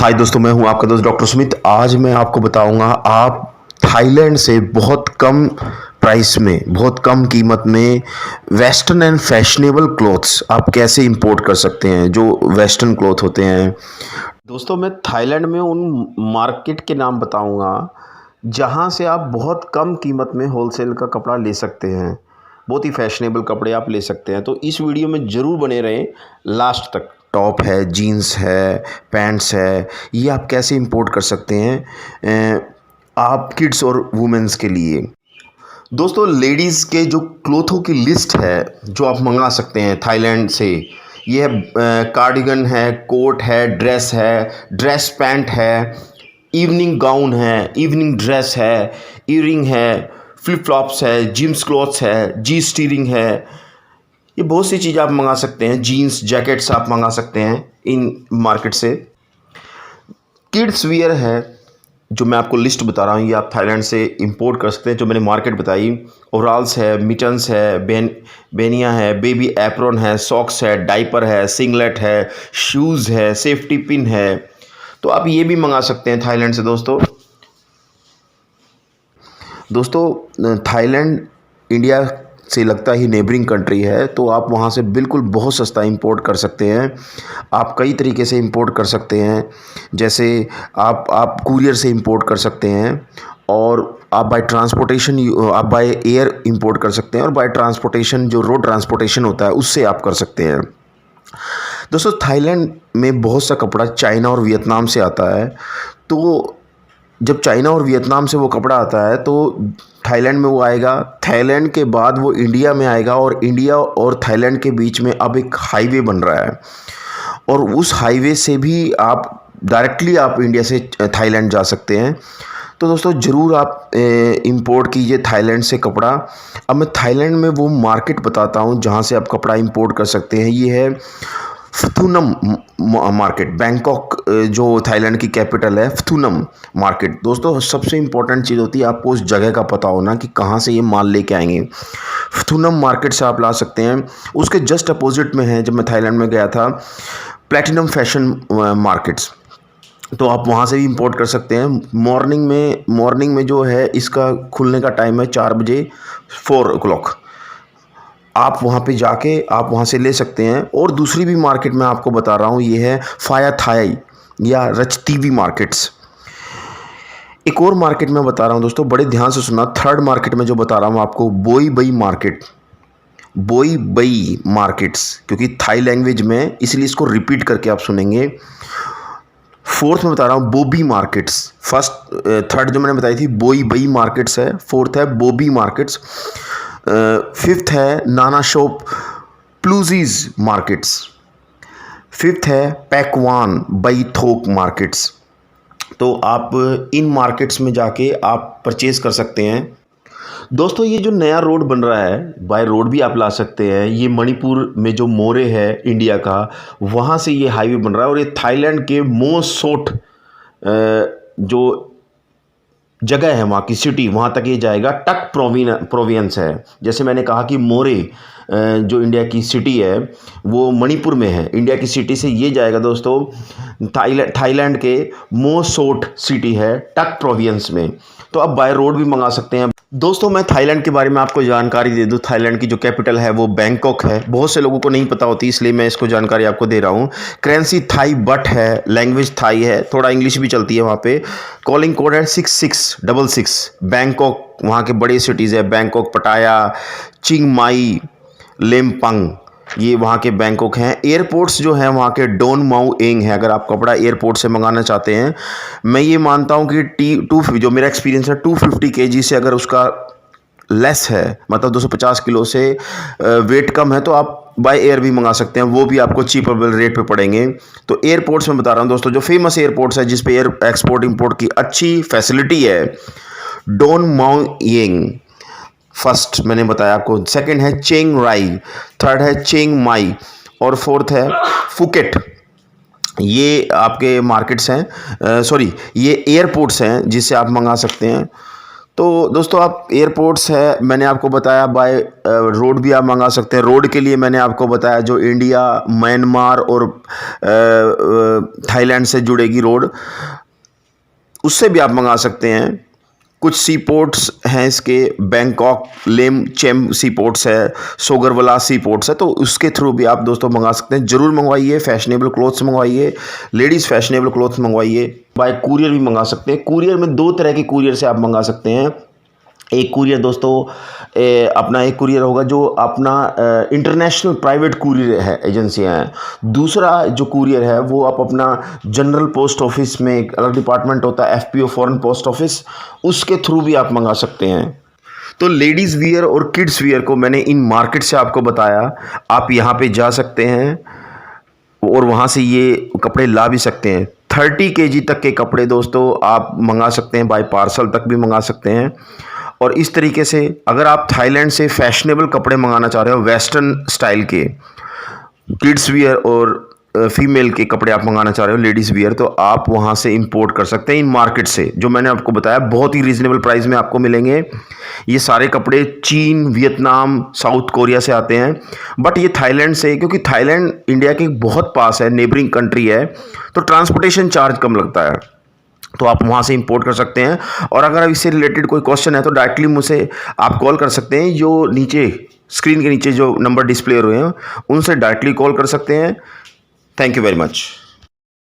हाय दोस्तों, मैं हूं आपका दोस्त डॉक्टर सुमित। आज मैं आपको बताऊंगा आप थाईलैंड से बहुत कम प्राइस में, बहुत कम कीमत में वेस्टर्न एंड फैशनेबल क्लॉथ्स आप कैसे इंपोर्ट कर सकते हैं, जो वेस्टर्न क्लॉथ होते हैं। दोस्तों, मैं थाईलैंड में उन मार्केट के नाम बताऊंगा जहां से आप बहुत कम कीमत में होलसेल का कपड़ा ले सकते हैं। बहुत ही फैशनेबल कपड़े आप ले सकते हैं, तो इस वीडियो में ज़रूर बने रहें लास्ट तक। टॉप है, जीन्स है, पैंट्स है, ये आप कैसे इंपोर्ट कर सकते हैं आप किड्स और वुमेन्स के लिए। दोस्तों, लेडीज़ के जो क्लोथों की लिस्ट है जो आप मंगा सकते हैं थाईलैंड से, ये है कार्डिगन है, कोट है, ड्रेस पैंट है, इवनिंग गाउन है, इवनिंग ड्रेस है, ईयरिंग है, फ्लिप फ्लॉप्स है, जिम्स क्लॉथ्स है, जी स्टीरिंग है। ये बहुत सी चीज़ें आप मंगा सकते हैं। जीन्स जैकेट्स आप मंगा सकते हैं इन मार्केट से। किड्स वियर है जो मैं आपको लिस्ट बता रहा हूँ, ये आप थाईलैंड से इंपोर्ट कर सकते हैं। जो मैंने मार्केट बताई, ओवरऑल्स है, मिटन्स है, बेनिया है, बेबी एप्रॉन है, सॉक्स है, डाइपर है, सिंगलेट है, शूज़ है, सेफ्टी पिन है, तो आप ये भी मंगा सकते हैं थाईलैंड से। दोस्तों थाईलैंड इंडिया से लगता ही नेबरिंग कंट्री है, तो आप वहाँ से बिल्कुल बहुत सस्ता इंपोर्ट कर सकते हैं। आप कई तरीके से इंपोर्ट कर सकते हैं, जैसे आप कुरियर से इंपोर्ट कर सकते हैं, और आप आप बाय एयर इंपोर्ट कर सकते हैं, और बाय ट्रांसपोर्टेशन जो रोड ट्रांसपोर्टेशन होता है उससे आप कर सकते हैं। दोस्तों, थाईलैंड में बहुत सा कपड़ा चाइना और वियतनाम से आता है, तो जब चाइना और वियतनाम से वो कपड़ा आता है तो थाईलैंड में वो आएगा। थाईलैंड के बाद वो इंडिया में आएगा, और इंडिया और थाईलैंड के बीच में अब एक हाईवे बन रहा है, और उस हाईवे से भी आप डायरेक्टली आप इंडिया से थाईलैंड जा सकते हैं। तो दोस्तों, ज़रूर आप इंपोर्ट कीजिए थाईलैंड से कपड़ा। अब मैं थाईलैंड में वो मार्केट बताता हूँ जहाँ से आप कपड़ा इंपोर्ट कर सकते हैं। ये है फथुनम मार्केट, बैंकॉक जो थाईलैंड की कैपिटल है, फथुनम मार्केट। दोस्तों, सबसे इम्पोर्टेंट चीज़ होती है आपको उस जगह का पता होना कि कहाँ से ये माल लेके आएंगे। फथुनम मार्केट से आप ला सकते हैं। उसके जस्ट अपोजिट में है, जब मैं थाईलैंड में गया था, प्लेटिनम फैशन मार्केट्स, तो आप वहाँ से भी इंपोर्ट कर सकते हैं। मॉर्निंग में जो है इसका खुलने का टाइम है 4 बजे, 4 o'clock। आप वहाँ पे जाके आप वहाँ से ले सकते हैं। और दूसरी भी मार्केट मैं आपको बता रहा हूँ, ये है फाया थाई या रचतीवी मार्केट्स। एक और मार्केट मैं बता रहा हूँ दोस्तों, बड़े ध्यान से सुनना। थर्ड मार्केट में जो बता रहा हूँ आपको, बोई बई मार्केट्स, क्योंकि थाई लैंग्वेज में, इसलिए इसको रिपीट करके आप सुनेंगे। फोर्थ में बता रहा हूँ बोबी मार्केट्स। थर्ड जो मैंने बताई थी बोई बई मार्केट्स है, फोर्थ है बोबी मार्केट्स, फिफ्थ है नाना शॉप प्लूजीज मार्केट्स, फिफ्थ है पैकवान बई थोक मार्केट्स। तो आप इन मार्केट्स में जाके आप परचेज़ कर सकते हैं। दोस्तों, ये जो नया रोड बन रहा है, बाय रोड भी आप ला सकते हैं। ये मणिपुर में जो मोरे है इंडिया का, वहाँ से ये हाईवे बन रहा है, और ये थाईलैंड के मोसोट जो जगह है, वहाँ की सिटी, वहाँ तक ये जाएगा। टक प्रोविंस है। जैसे मैंने कहा कि मोरे जो इंडिया की सिटी है वो मणिपुर में है। इंडिया की सिटी से ये जाएगा दोस्तों थाईलैंड के मोसोट सिटी है, टक प्रोविंस में। तो आप बाय रोड भी मंगा सकते हैं। दोस्तों, मैं थाईलैंड के बारे में आपको जानकारी दे दूं। थाईलैंड की जो कैपिटल है वो बैंकॉक है। बहुत से लोगों को नहीं पता होती, इसलिए मैं इसको जानकारी आपको दे रहा हूँ। करेंसी थाई बट है, लैंग्वेज थाई है, थोड़ा इंग्लिश भी चलती है वहाँ पे। कॉलिंग कोड है 6666। बैंकॉक वहाँ के बड़े सिटीज़ है, बैंकॉक, पटाया, चिंग माई, लेमपंग, ये वहाँ के बैंकॉक हैं। एयरपोर्ट्स जो हैं वहाँ के डोन माउ एंग है। अगर आप कपड़ा एयरपोर्ट से मंगाना चाहते हैं, मैं ये मानता हूँ कि जो मेरा एक्सपीरियंस है 250 kg से अगर उसका लेस है, मतलब 250 किलो से वेट कम है, तो आप बाय एयर भी मंगा सकते हैं। वो भी आपको चीपेबल रेट पे पड़ेंगे। तो एयरपोर्ट्स में बता रहा हूँ दोस्तों, जो फेमस एयरपोर्ट्स है जिस पे एयर एक्सपोर्ट इंपोर्ट की अच्छी फैसिलिटी है, डोन माउ एंग फर्स्ट मैंने बताया आपको, सेकंड है चेंग राई, थर्ड है चेंग माई, और फोर्थ है फुकेट। ये आपके मार्केट्स हैं, सॉरी ये एयरपोर्ट्स हैं जिससे आप मंगा सकते हैं। तो दोस्तों आप एयरपोर्ट्स है, मैंने आपको बताया बाय रोड भी आप मंगा सकते हैं। रोड के लिए मैंने आपको बताया जो इंडिया, म्यांमार और थाईलैंड से जुड़ेगी रोड, उससे भी आप मंगा सकते हैं। कुछ सी पोर्ट्स हैं इसके, बैंकॉक लेम चेम सी पोर्ट्स है, सोगरवला सी पोर्ट्स है, तो उसके थ्रू भी आप दोस्तों मंगा सकते हैं। ज़रूर मंगवाइए, फैशनेबल क्लोथ्स मंगवाइए, लेडीज़ फैशनेबल क्लोथ्स मंगवाइए। बाय कुरियर भी मंगा सकते हैं। कुरियर में दो तरह के कुरियर से आप मंगा सकते हैं। एक कुरियर दोस्तों अपना एक कुरियर होगा जो अपना इंटरनेशनल प्राइवेट कुरियर है, एजेंसियां हैं। दूसरा जो कुरियर है वो आप अपना जनरल पोस्ट ऑफिस में एक अलग डिपार्टमेंट होता है, एफपीओ फॉरेन पोस्ट ऑफिस, उसके थ्रू भी आप मंगा सकते हैं। तो लेडीज़ वियर और किड्स वियर को मैंने इन मार्केट से आपको बताया। आप यहाँ पे जा सकते हैं और वहाँ से ये कपड़े ला भी सकते हैं। 30 kg तक के कपड़े दोस्तों आप मंगा सकते हैं, बाय पार्सल तक भी मंगा सकते हैं। और इस तरीके से अगर आप थाईलैंड से फैशनेबल कपड़े मंगाना चाह रहे हो, वेस्टर्न स्टाइल के किड्स वियर और फीमेल के कपड़े आप मंगाना चाह रहे हो, लेडीज़ वियर, तो आप वहाँ से इंपोर्ट कर सकते हैं इन मार्केट से। जो मैंने आपको बताया बहुत ही रीज़नेबल प्राइस में आपको मिलेंगे। ये सारे कपड़े चीन, वियतनाम, साउथ कोरिया से आते हैं, बट ये थाईलैंड से, क्योंकि थाईलैंड इंडिया के बहुत पास है, नेबरिंग कंट्री है, तो ट्रांसपोर्टेशन चार्ज कम लगता है, तो आप वहाँ से इंपोर्ट कर सकते हैं। और अगर इससे रिलेटेड कोई क्वेश्चन है तो डायरेक्टली मुझसे आप कॉल कर सकते हैं। जो नीचे स्क्रीन के नीचे जो नंबर डिस्प्ले हो रहे हैं उनसे डायरेक्टली कॉल कर सकते हैं। Thank you very much.